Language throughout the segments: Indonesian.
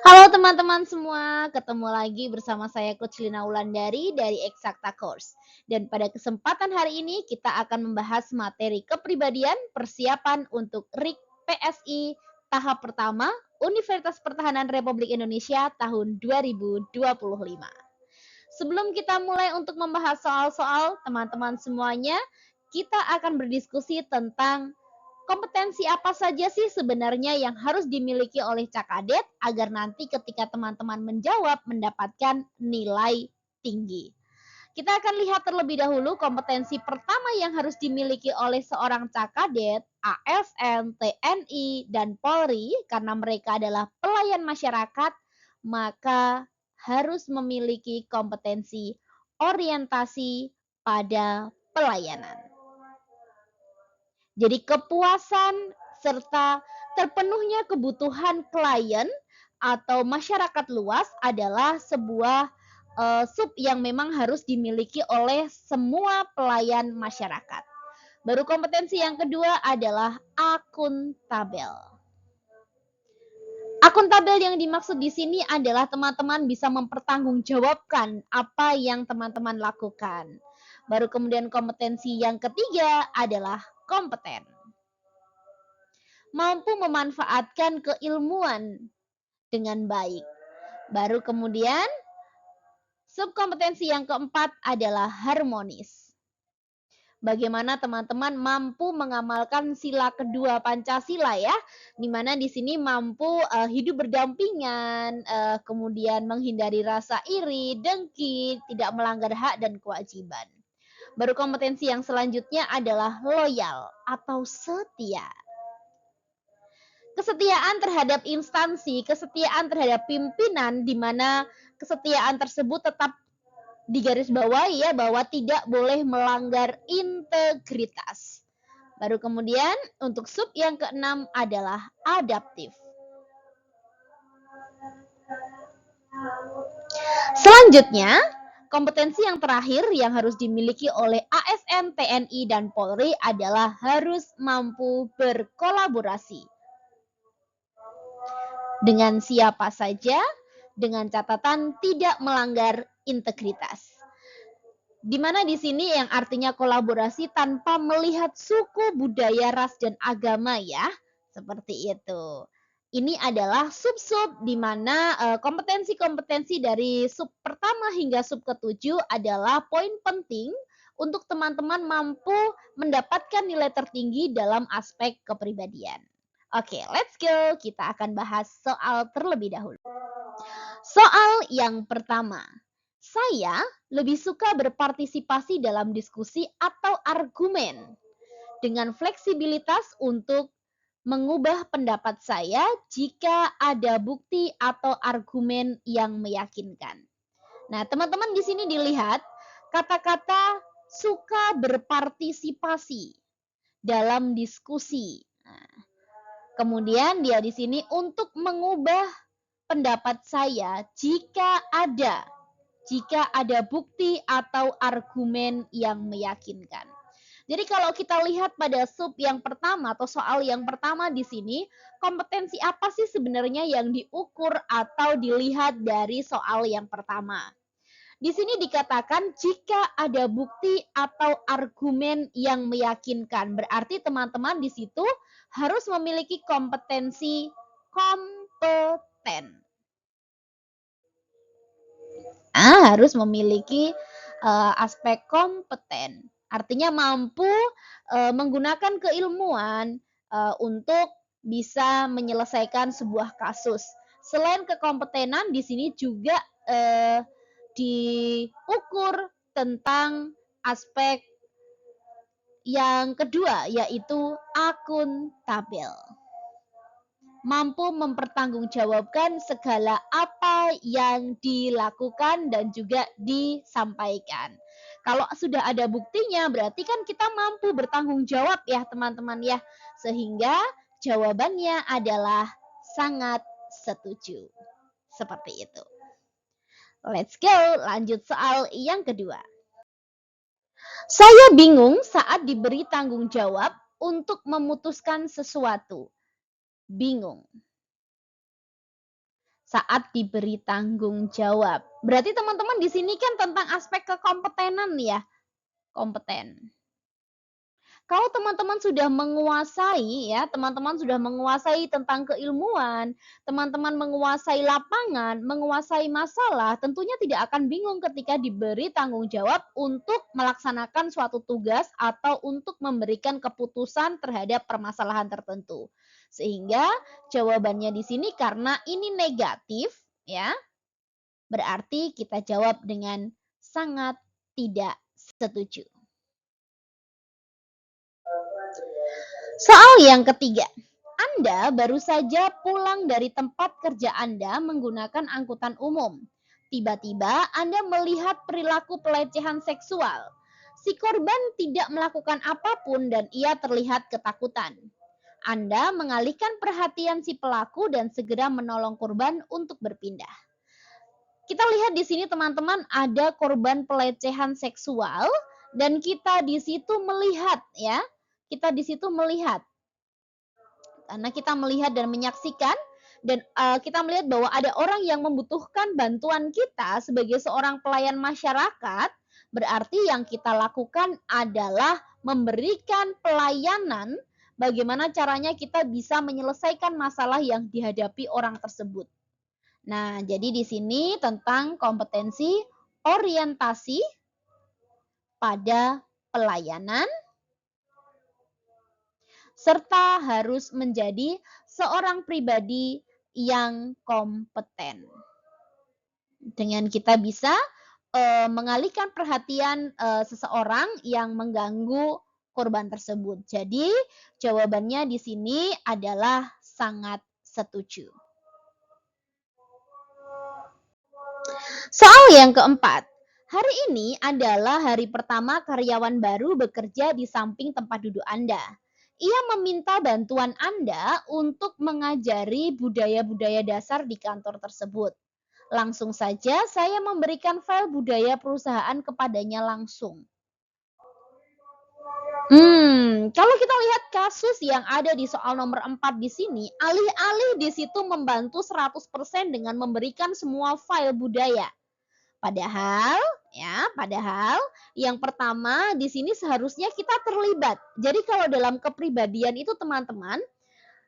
Halo teman-teman semua, ketemu lagi bersama saya Coach Lina Wulandari dari Eksakta Course. Dan pada kesempatan hari ini kita akan membahas materi kepribadian persiapan untuk RIK PSI tahap pertama Universitas Pertahanan Republik Indonesia tahun 2025. Sebelum kita mulai untuk membahas soal-soal, teman-teman semuanya, kita akan berdiskusi tentang kompetensi apa saja sih sebenarnya yang harus dimiliki oleh Cakadet agar nanti ketika teman-teman menjawab mendapatkan nilai tinggi. Kita akan lihat terlebih dahulu kompetensi pertama yang harus dimiliki oleh seorang Cakadet, ASN, TNI, dan Polri karena mereka adalah pelayan masyarakat, maka harus memiliki kompetensi orientasi pada pelayanan. Jadi kepuasan serta terpenuhnya kebutuhan klien atau masyarakat luas adalah sebuah sub yang memang harus dimiliki oleh semua pelayan masyarakat. Baru kompetensi yang kedua adalah akuntabel. Akuntabel yang dimaksud di sini adalah teman-teman bisa mempertanggungjawabkan apa yang teman-teman lakukan. Baru kemudian kompetensi yang ketiga adalah kompeten. Mampu memanfaatkan keilmuan dengan baik. Baru kemudian subkompetensi yang keempat adalah harmonis. Bagaimana teman-teman mampu mengamalkan sila kedua Pancasila ya, di mana di sini mampu hidup berdampingan, kemudian menghindari rasa iri, dengki, tidak melanggar hak dan kewajiban. Baru kompetensi yang selanjutnya adalah loyal atau setia. Kesetiaan terhadap instansi, kesetiaan terhadap pimpinan, di mana kesetiaan tersebut tetap digarisbawahi ya bahwa tidak boleh melanggar integritas. Baru kemudian untuk sub yang keenam adalah adaptif. Selanjutnya, kompetensi yang terakhir yang harus dimiliki oleh ASN, TNI, dan Polri adalah harus mampu berkolaborasi dengan siapa saja, dengan catatan tidak melanggar integritas. Di mana di sini yang artinya kolaborasi tanpa melihat suku, budaya, ras, dan agama ya. Seperti itu. Ini adalah sub-sub di mana kompetensi-kompetensi dari sub pertama hingga sub ketujuh adalah poin penting untuk teman-teman mampu mendapatkan nilai tertinggi dalam aspek kepribadian. Oke, let's go. Kita akan bahas soal terlebih dahulu. Soal yang pertama. Saya lebih suka berpartisipasi dalam diskusi atau argumen dengan fleksibilitas untuk mengubah pendapat saya jika ada bukti atau argumen yang meyakinkan. Nah, teman-teman di sini dilihat kata-kata suka berpartisipasi dalam diskusi. Nah, kemudian dia di sini untuk mengubah pendapat saya jika ada bukti atau argumen yang meyakinkan. Jadi kalau kita lihat pada sub yang pertama atau soal yang pertama di sini, kompetensi apa sih sebenarnya yang diukur atau dilihat dari soal yang pertama? Di sini dikatakan jika ada bukti atau argumen yang meyakinkan. Berarti teman-teman di situ harus memiliki kompetensi kompeten. Harus memiliki aspek kompeten. Artinya mampu menggunakan keilmuan untuk bisa menyelesaikan sebuah kasus. Selain kekompetenan, di sini juga diukur tentang aspek yang kedua, yaitu akuntabel. Mampu mempertanggungjawabkan segala apa yang dilakukan dan juga disampaikan. Kalau sudah ada buktinya, berarti kan kita mampu bertanggung jawab ya teman-teman ya. Sehingga jawabannya adalah sangat setuju. Seperti itu. Let's go, lanjut soal yang kedua. Saya bingung saat diberi tanggung jawab untuk memutuskan sesuatu. Bingung. saat diberi tanggung jawab. Berarti teman-teman di sini kan tentang aspek kekompetenan ya, kompeten. Kalau teman-teman sudah menguasai ya, teman-teman sudah menguasai tentang keilmuan, teman-teman menguasai lapangan, menguasai masalah, tentunya tidak akan bingung ketika diberi tanggung jawab untuk melaksanakan suatu tugas atau untuk memberikan keputusan terhadap permasalahan tertentu. Sehingga jawabannya di sini karena ini negatif ya, berarti kita jawab dengan sangat tidak setuju. Soal yang ketiga, Anda baru saja pulang dari tempat kerja Anda menggunakan angkutan umum. Tiba-tiba Anda melihat perilaku pelecehan seksual. Si korban tidak melakukan apapun dan ia terlihat ketakutan. Anda mengalihkan perhatian si pelaku dan segera menolong korban untuk berpindah. Kita lihat di sini teman-teman ada korban pelecehan seksual dan kita di situ melihat ya, kita di situ melihat karena kita melihat dan menyaksikan dan kita melihat bahwa ada orang yang membutuhkan bantuan kita sebagai seorang pelayan masyarakat, berarti yang kita lakukan adalah memberikan pelayanan bagaimana caranya kita bisa menyelesaikan masalah yang dihadapi orang tersebut. Nah, jadi di sini tentang kompetensi orientasi pada pelayanan serta harus menjadi seorang pribadi yang kompeten. Dengan kita bisa mengalihkan perhatian seseorang yang mengganggu korban tersebut. Jadi jawabannya di sini adalah sangat setuju. Soal yang keempat. Hari ini adalah hari pertama karyawan baru bekerja di samping tempat duduk Anda. Ia meminta bantuan Anda untuk mengajari budaya-budaya dasar di kantor tersebut. Langsung saja saya memberikan file budaya perusahaan kepadanya langsung. Kalau kita lihat kasus yang ada di soal nomor 4 di sini, alih-alih di situ membantu 100% dengan memberikan semua file budaya. Padahal yang pertama di sini seharusnya kita terlibat. Jadi kalau dalam kepribadian itu teman-teman,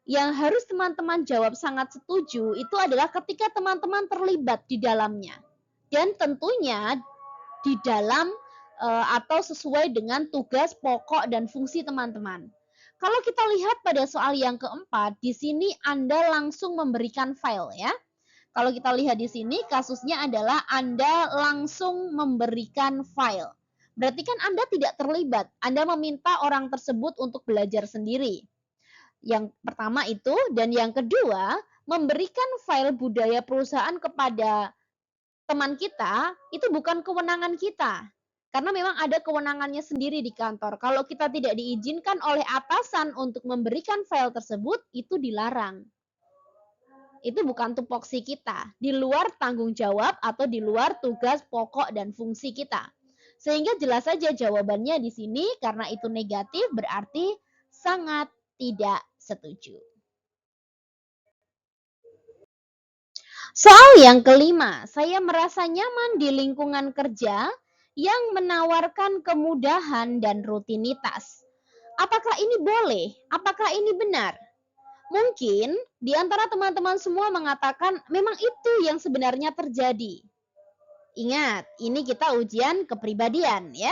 yang harus teman-teman jawab sangat setuju itu adalah ketika teman-teman terlibat di dalamnya. Dan tentunya di dalam atau sesuai dengan tugas pokok dan fungsi teman-teman. Kalau kita lihat pada soal yang keempat, di sini Anda langsung memberikan file ya. Kalau kita lihat di sini kasusnya adalah Anda langsung memberikan file. Berarti kan Anda tidak terlibat. Anda meminta orang tersebut untuk belajar sendiri. Yang pertama itu dan yang kedua, memberikan file budaya perusahaan kepada teman kita itu bukan kewenangan kita. Karena memang ada kewenangannya sendiri di kantor. Kalau kita tidak diizinkan oleh atasan untuk memberikan file tersebut, itu dilarang. Itu bukan tupoksi kita, di luar tanggung jawab atau di luar tugas pokok dan fungsi kita. Sehingga jelas saja jawabannya di sini karena itu negatif berarti sangat tidak setuju. Soal yang kelima, saya merasa nyaman di lingkungan kerja yang menawarkan kemudahan dan rutinitas. Apakah ini boleh? Apakah ini benar? Mungkin di antara teman-teman semua mengatakan memang itu yang sebenarnya terjadi. Ingat, ini kita ujian kepribadian ya.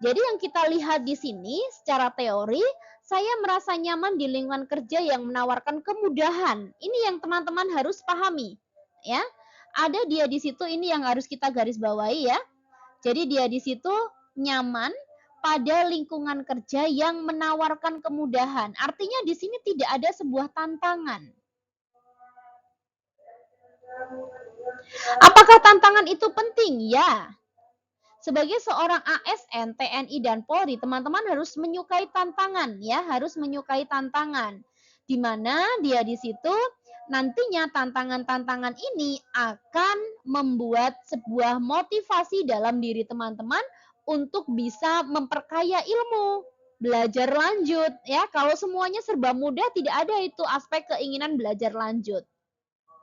Jadi yang kita lihat di sini secara teori, saya merasa nyaman di lingkungan kerja yang menawarkan kemudahan. Ini yang teman-teman harus pahami ya. Ada dia di situ ini yang harus kita garis bawahi ya. Jadi dia di situ nyaman pada lingkungan kerja yang menawarkan kemudahan. Artinya di sini tidak ada sebuah tantangan. Apakah tantangan itu penting? Ya. Sebagai seorang ASN, TNI dan Polri, teman-teman harus menyukai tantangan ya, harus menyukai tantangan. Di mana dia di situ nantinya tantangan-tantangan ini akan membuat sebuah motivasi dalam diri teman-teman untuk bisa memperkaya ilmu, belajar lanjut ya. Kalau semuanya serba mudah tidak ada itu aspek keinginan belajar lanjut.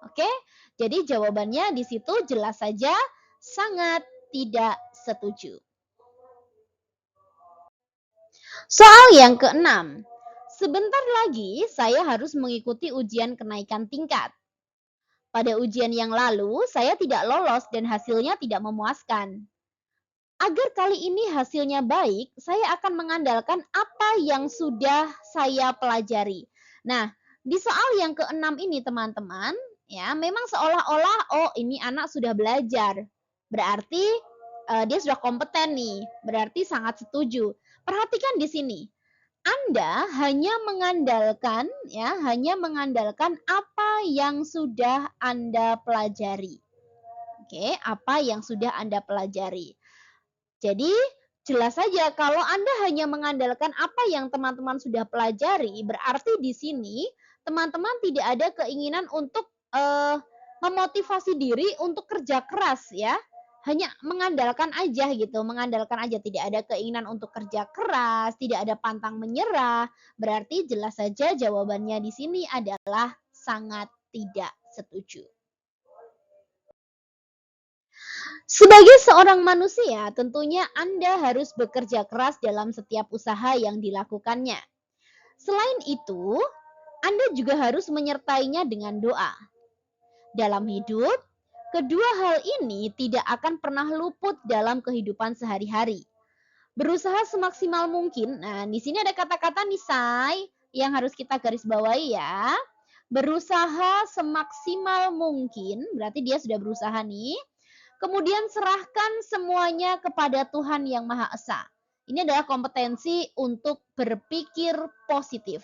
Oke, jadi jawabannya di situ jelas saja sangat tidak setuju. Soal yang keenam. Sebentar lagi saya harus mengikuti ujian kenaikan tingkat. Pada ujian yang lalu, saya tidak lolos dan hasilnya tidak memuaskan. Agar kali ini hasilnya baik, saya akan mengandalkan apa yang sudah saya pelajari. Nah, di soal yang keenam ini teman-teman, ya memang seolah-olah oh ini anak sudah belajar. Berarti dia sudah kompeten nih, berarti sangat setuju. Perhatikan di sini. Anda hanya mengandalkan apa yang sudah Anda pelajari. Oke, apa yang sudah Anda pelajari. Jadi, jelas saja kalau Anda hanya mengandalkan apa yang teman-teman sudah pelajari, berarti di sini teman-teman tidak ada keinginan untuk memotivasi diri untuk kerja keras ya. Hanya mengandalkan aja gitu, mengandalkan aja tidak ada keinginan untuk kerja keras, tidak ada pantang menyerah. Berarti jelas saja jawabannya di sini adalah sangat tidak setuju. Sebagai seorang manusia, tentunya Anda harus bekerja keras dalam setiap usaha yang dilakukannya. Selain itu, Anda juga harus menyertainya dengan doa. Dalam hidup, kedua hal ini tidak akan pernah luput dalam kehidupan sehari-hari. Berusaha semaksimal mungkin. Nah, di sini ada kata-kata nih, Say, yang harus kita garis bawahi ya. Berusaha semaksimal mungkin, berarti dia sudah berusaha nih. Kemudian serahkan semuanya kepada Tuhan Yang Maha Esa. Ini adalah kompetensi untuk berpikir positif.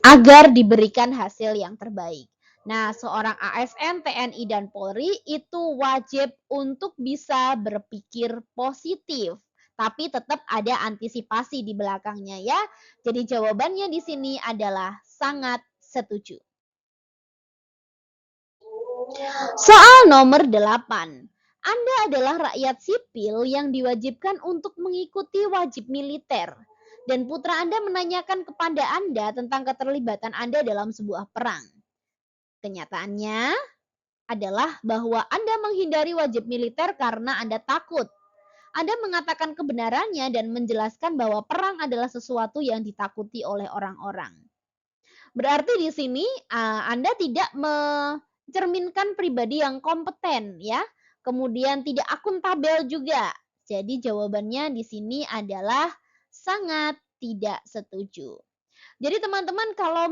Agar diberikan hasil yang terbaik. Nah, seorang ASN, TNI, dan Polri itu wajib untuk bisa berpikir positif. Tapi tetap ada antisipasi di belakangnya ya. Jadi jawabannya di sini adalah sangat setuju. Soal nomor 8. Anda adalah rakyat sipil yang diwajibkan untuk mengikuti wajib militer. Dan putra Anda menanyakan kepada Anda tentang keterlibatan Anda dalam sebuah perang. Kenyataannya adalah bahwa Anda menghindari wajib militer karena Anda takut. Anda mengatakan kebenarannya dan menjelaskan bahwa perang adalah sesuatu yang ditakuti oleh orang-orang. Berarti di sini Anda tidak mencerminkan pribadi yang kompeten ya. Kemudian tidak akuntabel juga. Jadi jawabannya di sini adalah sangat tidak setuju. Jadi teman-teman kalau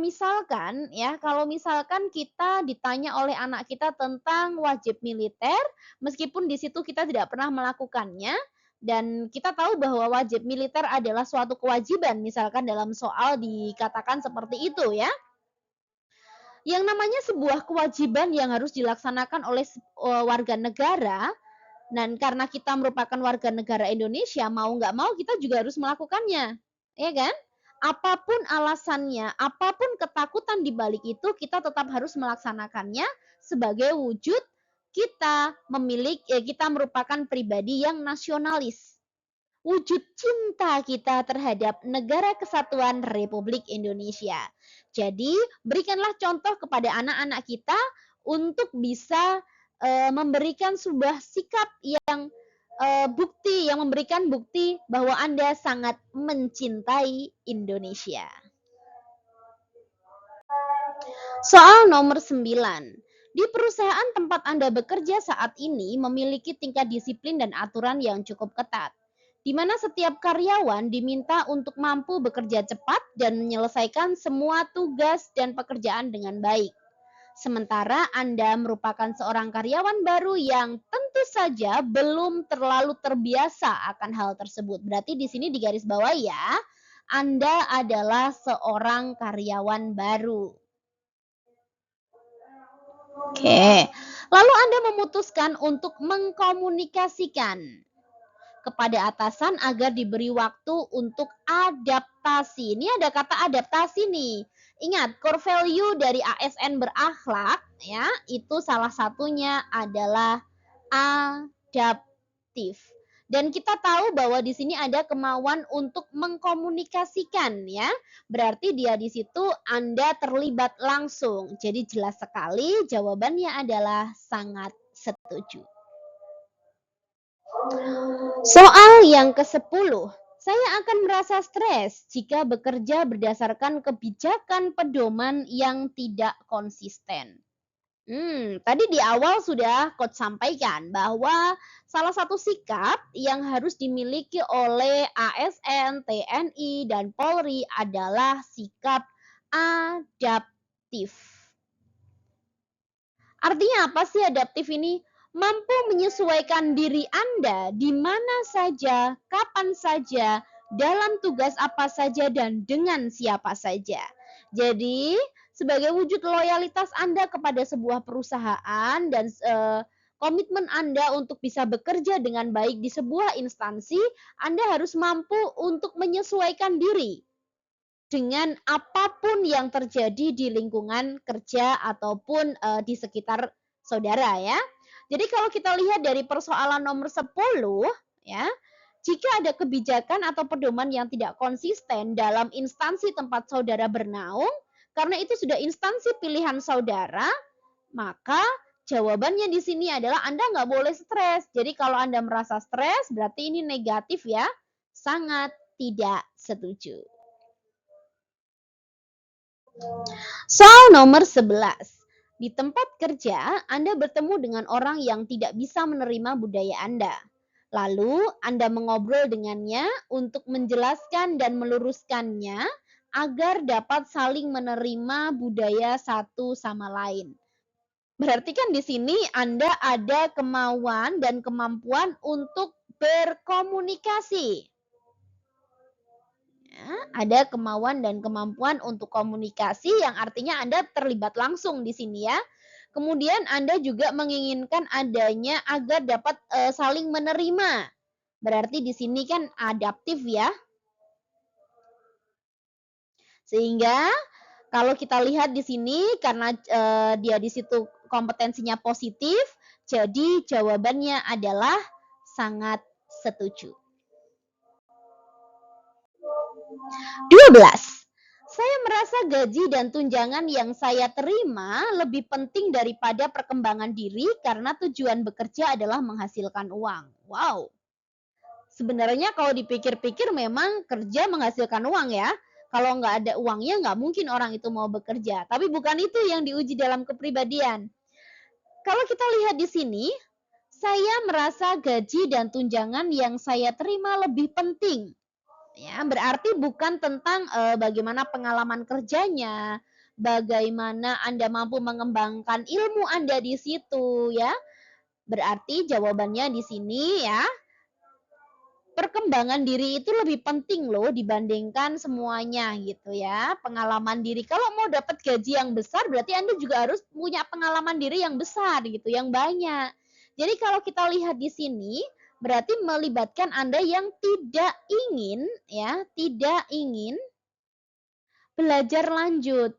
misalkan kita ditanya oleh anak kita tentang wajib militer, meskipun di situ kita tidak pernah melakukannya dan kita tahu bahwa wajib militer adalah suatu kewajiban, misalkan dalam soal dikatakan seperti itu ya. Yang namanya sebuah kewajiban yang harus dilaksanakan oleh warga negara, dan karena kita merupakan warga negara Indonesia, mau nggak mau kita juga harus melakukannya, ya kan? Apapun alasannya, apapun ketakutan di balik itu, kita tetap harus melaksanakannya sebagai wujud kita merupakan pribadi yang nasionalis. Wujud cinta kita terhadap Negara Kesatuan Republik Indonesia. Jadi, berikanlah contoh kepada anak-anak kita untuk bisa memberikan sebuah sikap yang memberikan bukti bahwa Anda sangat mencintai Indonesia. Soal nomor 9. Di perusahaan tempat Anda bekerja saat ini memiliki tingkat disiplin dan aturan yang cukup ketat, di mana setiap karyawan diminta untuk mampu bekerja cepat dan menyelesaikan semua tugas dan pekerjaan dengan baik. Sementara Anda merupakan seorang karyawan baru yang tentu saja belum terlalu terbiasa akan hal tersebut. Berarti di sini digarisbawahi ya, Anda adalah seorang karyawan baru. Oke, lalu Anda memutuskan untuk mengkomunikasikan kepada atasan agar diberi waktu untuk adaptasi. Ini ada kata adaptasi nih. Ingat, core value dari ASN berakhlak ya, itu salah satunya adalah adaptif. Dan kita tahu bahwa di sini ada kemauan untuk mengkomunikasikan ya. Berarti dia di situ Anda terlibat langsung. Jadi jelas sekali jawabannya adalah sangat setuju. Soal yang ke-10. Saya akan merasa stres jika bekerja berdasarkan kebijakan pedoman yang tidak konsisten. Tadi di awal sudah Coach sampaikan bahwa salah satu sikap yang harus dimiliki oleh ASN, TNI, dan Polri adalah sikap adaptif. Artinya apa sih adaptif ini? Mampu menyesuaikan diri Anda di mana saja, kapan saja, dalam tugas apa saja, dan dengan siapa saja. Jadi, sebagai wujud loyalitas Anda kepada sebuah perusahaan dan komitmen Anda untuk bisa bekerja dengan baik di sebuah instansi, Anda harus mampu untuk menyesuaikan diri dengan apapun yang terjadi di lingkungan kerja ataupun di sekitar saudara ya. Jadi kalau kita lihat dari persoalan nomor 10 ya, jika ada kebijakan atau pedoman yang tidak konsisten dalam instansi tempat saudara bernaung, karena itu sudah instansi pilihan saudara, maka jawabannya di sini adalah Anda nggak boleh stres. Jadi kalau Anda merasa stres, berarti ini negatif ya. Sangat tidak setuju. Soal nomor 11. Di tempat kerja, Anda bertemu dengan orang yang tidak bisa menerima budaya Anda. Lalu, Anda mengobrol dengannya untuk menjelaskan dan meluruskannya agar dapat saling menerima budaya satu sama lain. Berarti kan di sini Anda ada kemauan dan kemampuan untuk berkomunikasi. Ya, ada kemauan dan kemampuan untuk komunikasi yang artinya Anda terlibat langsung di sini ya. Kemudian Anda juga menginginkan adanya agar dapat saling menerima. Berarti di sini kan adaptif ya. Sehingga kalau kita lihat di sini karena dia di situ kompetensinya positif, jadi jawabannya adalah sangat setuju. 12. Saya merasa gaji dan tunjangan yang saya terima lebih penting daripada perkembangan diri karena tujuan bekerja adalah menghasilkan uang. Wow. Sebenarnya kalau dipikir-pikir memang kerja menghasilkan uang ya. Kalau nggak ada uangnya nggak mungkin orang itu mau bekerja. Tapi bukan itu yang diuji dalam kepribadian. Kalau kita lihat di sini, saya merasa gaji dan tunjangan yang saya terima lebih penting. Ya, berarti bukan tentang bagaimana pengalaman kerjanya, bagaimana Anda mampu mengembangkan ilmu Anda di situ ya. Berarti jawabannya di sini ya, perkembangan diri itu lebih penting loh dibandingkan semuanya gitu ya. Pengalaman diri. Kalau mau dapat gaji yang besar berarti Anda juga harus punya pengalaman diri yang besar gitu, yang banyak. Jadi kalau kita lihat di sini berarti melibatkan Anda yang tidak ingin belajar lanjut.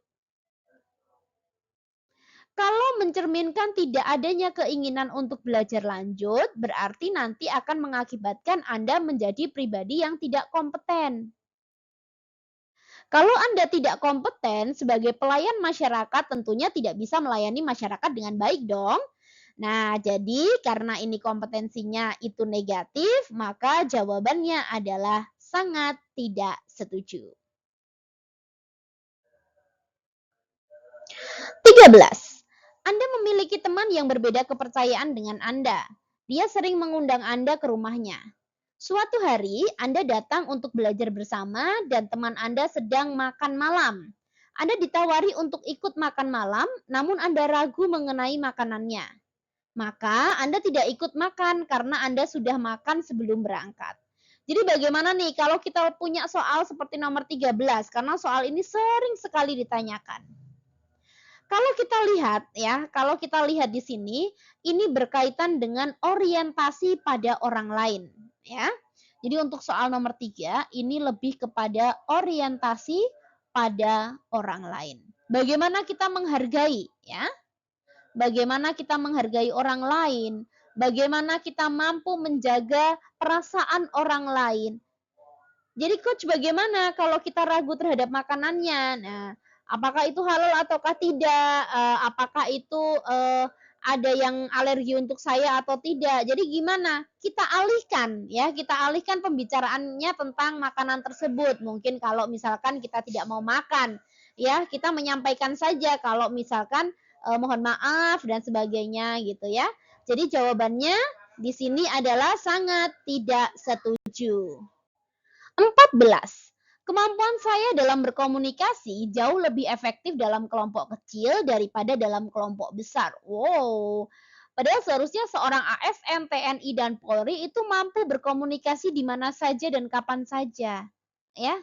Kalau mencerminkan tidak adanya keinginan untuk belajar lanjut, berarti nanti akan mengakibatkan Anda menjadi pribadi yang tidak kompeten. Kalau Anda tidak kompeten sebagai pelayan masyarakat, tentunya tidak bisa melayani masyarakat dengan baik dong. Nah, jadi karena ini kompetensinya itu negatif, maka jawabannya adalah sangat tidak setuju. 13. Anda memiliki teman yang berbeda kepercayaan dengan Anda. Dia sering mengundang Anda ke rumahnya. Suatu hari, Anda datang untuk belajar bersama dan teman Anda sedang makan malam. Anda ditawari untuk ikut makan malam, namun Anda ragu mengenai makanannya. Maka Anda tidak ikut makan karena Anda sudah makan sebelum berangkat. Jadi bagaimana nih kalau kita punya soal seperti nomor 13, karena soal ini sering sekali ditanyakan. Kalau kita lihat di sini, ini berkaitan dengan orientasi pada orang lain, ya. Jadi untuk soal nomor 3, ini lebih kepada orientasi pada orang lain. Bagaimana kita menghargai, ya? Bagaimana kita menghargai orang lain, bagaimana kita mampu menjaga perasaan orang lain. Jadi coach bagaimana kalau kita ragu terhadap makanannya? Nah, apakah itu halal ataukah tidak? Apakah itu ada yang alergi untuk saya atau tidak? Jadi gimana? Kita alihkan ya, kita alihkan pembicaraannya tentang makanan tersebut. Mungkin kalau misalkan kita tidak mau makan, ya kita menyampaikan saja kalau misalkan mohon maaf dan sebagainya gitu ya. Jadi jawabannya di sini adalah sangat tidak setuju. 14. Kemampuan saya dalam berkomunikasi jauh lebih efektif dalam kelompok kecil daripada dalam kelompok besar. Wow. Padahal seharusnya seorang ASN, TNI, dan Polri itu mampu berkomunikasi di mana saja dan kapan saja. Ya.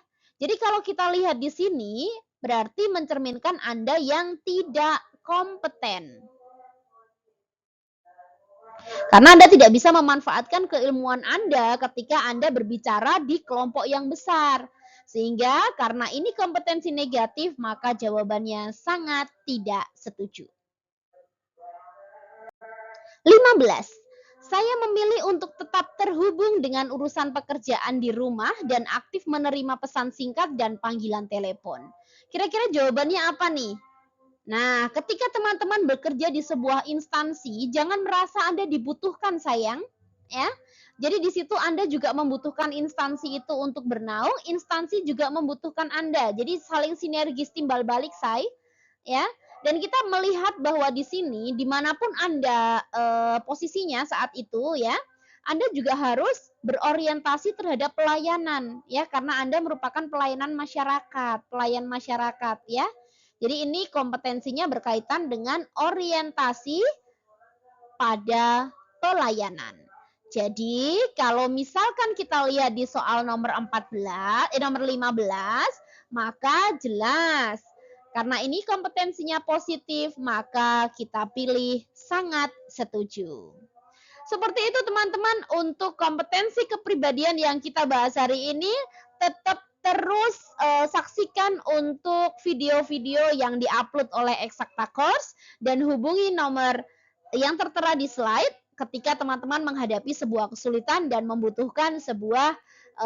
Jadi kalau kita lihat di sini, berarti mencerminkan Anda yang tidak kompeten. Karena Anda tidak bisa memanfaatkan keilmuan Anda ketika Anda berbicara di kelompok yang besar. Sehingga karena ini kompetensi negatif, maka jawabannya sangat tidak setuju. 15. Saya memilih untuk tetap terhubung dengan urusan pekerjaan di rumah dan aktif menerima pesan singkat dan panggilan telepon. Kira-kira jawabannya apa nih? Nah, ketika teman-teman bekerja di sebuah instansi, jangan merasa Anda dibutuhkan, sayang, ya. Jadi di situ Anda juga membutuhkan instansi itu untuk bernaung, instansi juga membutuhkan Anda. Jadi saling sinergis timbal balik, say, ya. Dan kita melihat bahwa di sini dimanapun Anda posisinya saat itu, ya, Anda juga harus berorientasi terhadap pelayanan, ya, karena Anda merupakan pelayan masyarakat, ya. Jadi ini kompetensinya berkaitan dengan orientasi pada pelayanan. Jadi kalau misalkan kita lihat di soal nomor 15, maka jelas karena ini kompetensinya positif, maka kita pilih sangat setuju. Seperti itu teman-teman untuk kompetensi kepribadian yang kita bahas hari ini. Tetap terus saksikan untuk video-video yang diupload oleh Eksakta Course dan hubungi nomor yang tertera di slide ketika teman-teman menghadapi sebuah kesulitan dan membutuhkan sebuah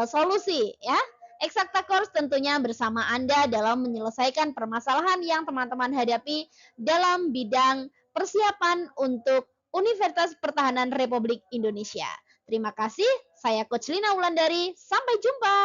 solusi ya. Eksakta Course tentunya bersama Anda dalam menyelesaikan permasalahan yang teman-teman hadapi dalam bidang persiapan untuk Universitas Pertahanan Republik Indonesia. Terima kasih, saya Coach Lina Wulandari. Sampai jumpa.